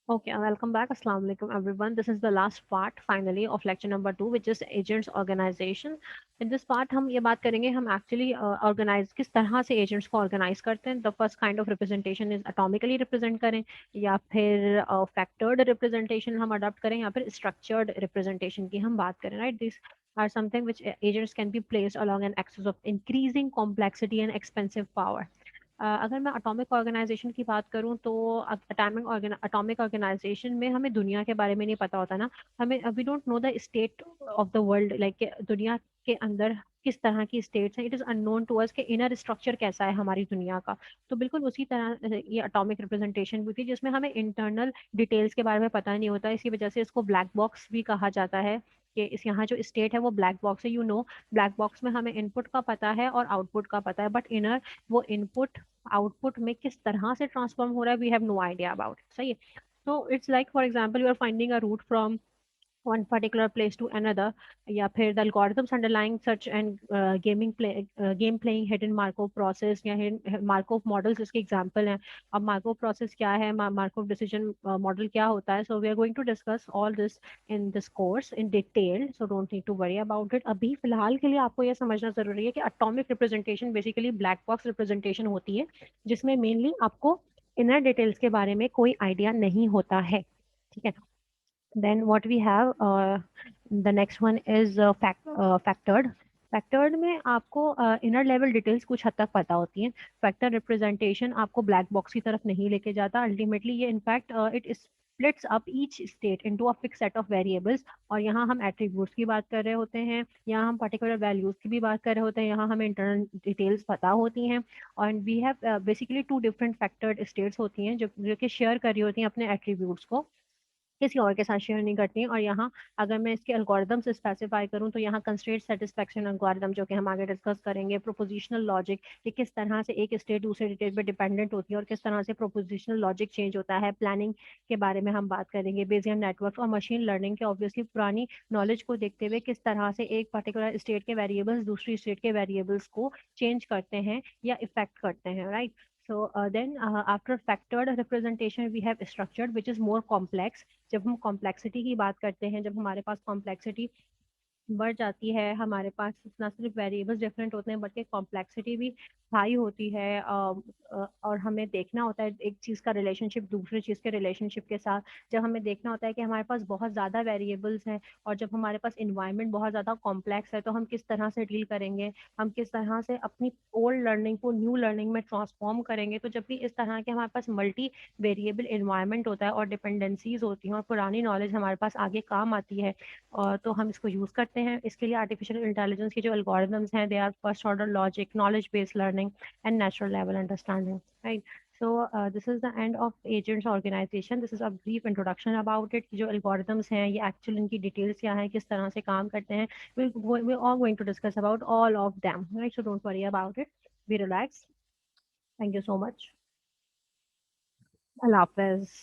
Okay, welcome back. Assalamu alaikum, everyone. This is the last part, finally, of lecture number 2, which is agents organization. In this part, हम ये बात करेंगे हम actually organize किस तरह से agents को organize करते हैं. The first kind of representation is atomically represent करें, या फिर factored representation हम adopt करें, या फिर structured representation की हम बात करें. Right? These are something which agents can be placed along an axis of increasing complexity and expensive power. अगर मैं एटॉमिक ऑर्गेनाइजेशन की बात करूँ तो एटॉमिक ऑर्गेनाइजेशन में हमें दुनिया के बारे में नहीं पता होता ना. हमें we don't know the state of the world, like दुनिया के अंदर किस तरह की स्टेट्स हैं. It is unknown to us कि इनर स्ट्रक्चर कैसा है हमारी दुनिया का. तो बिल्कुल उसी तरह ये एटॉमिक रिप्रेजेंटेशन भी थी, जिसमें हमें इंटरनल डिटेल्स के बारे में पता नहीं होता. इसी वजह से इसको ब्लैक बॉक्स भी कहा जाता है कि इस यहाँ जो स्टेट है वो ब्लैक बॉक्स है. ब्लैक बॉक्स में हमें इनपुट का पता है और आउटपुट का पता है, बट इनर वो इनपुट आउटपुट में किस तरह से ट्रांसफॉर्म हो रहा है we have no idea about. सही है. तो it's like for example you are finding a route from one particular place to another, या फिर the algorithms underlying search and game playing hidden Markov process या Markov models इसके example हैं. अब Markov process क्या है, Markov decision model क्या होता है. So we are going to discuss all this in this course in detail, so don't need to worry about it. अभी फिलहाल के लिए आपको यह समझना जरूरी है कि atomic representation basically black box representation होती है, जिसमें mainly आपको inner details के बारे में कोई आइडिया नहीं होता है. ठीक है. Then what we have, the next one is factored. Factored में आपको इनर लेवल डिटेल्स कुछ हद तक पता होती हैं. फैक्टर रिप्रेजेंटेशन आपको ब्लैक बॉक्स की तरफ नहीं लेके जाता. अल्टीमेटली ये in fact it splits up each state into a fixed set of variables. और यहाँ हम एट्रीब्यूट्स की बात कर रहे होते हैं, यहाँ हम पर्टिकुलर वैल्यूज की भी बात कर रहे होते हैं, यहाँ हमें इंटरनल डिटेल्स पता होती हैं. और we have basically two different factored states होती हैं जो कि शेयर कर रही होती हैं अपने एट्रीब्यूट्स को, किसी और के साथ शेयर नहीं करती हैं. और यहाँ अगर मैं इसके एल्गोरिदम से स्पेसिफाई करूँ तो यहाँ कंस्ट्रेंट सेटिस्फेक्शन एल्गोरिदम, जो कि हम आगे डिस्कस करेंगे, प्रोपोजिशनल लॉजिक कि किस तरह से एक स्टेट दूसरे स्टेट पे डिपेंडेंट होती है और किस तरह से प्रोपोजिशनल लॉजिक चेंज होता है. प्लानिंग के बारे में हम बात करेंगे, बेसियन नेटवर्क और मशीन लर्निंग के ऑब्वियसली पुरानी नॉलेज को देखते हुए किस तरह से एक पर्टिकुलर स्टेट के वेरिएबल्स दूसरी स्टेट के वेरिएबल्स को चेंज करते हैं या इफेक्ट करते हैं. Right. So then after factored representation we have structured, which is more complex. जब हम कॉम्प्लेक्सिटी की बात करते हैं, जब हमारे पास कॉम्प्लेक्सिटी बढ़ जाती है, हमारे पास ना सिर्फ वेरिएबल्स डिफरेंट होते हैं बल्कि कॉम्प्लेक्सिटी भी हाई होती है. और हमें देखना होता है एक चीज़ का रिलेशनशिप दूसरी चीज़ के रिलेशनशिप के साथ. जब हमें देखना होता है कि हमारे पास बहुत ज़्यादा वेरिएबल्स हैं और जब हमारे पास इन्वायरमेंट बहुत ज़्यादा कॉम्प्लेक्स है, तो हम किस तरह से डील करेंगे, हम किस तरह से अपनी ओल्ड लर्निंग को न्यू लर्निंग में ट्रांसफॉर्म करेंगे. तो जब भी इस तरह के हमारे पास मल्टी वेरिएबल इन्वायरमेंट होता है और डिपेंडेंसीज होती हैं और पुरानी नॉलेज हमारे पास आगे काम आती है, और तो हम इसको यूज़ करते हैं. इसके लिए आर्टिफिशियल इंटेलिजेंस के जो एल्गोरिदम्स हैं, they are first order logic, knowledge based learning and natural level understanding. Right. So this is the end of agents organization. This is a brief introduction about it. जो algorithms हैं ये actual इनकी details क्या हैं, किस तरह से काम करते हैं, we're all going to discuss about all of them. Right. So don't worry about it. Be relaxed. Thank you so much. Allah Hafiz.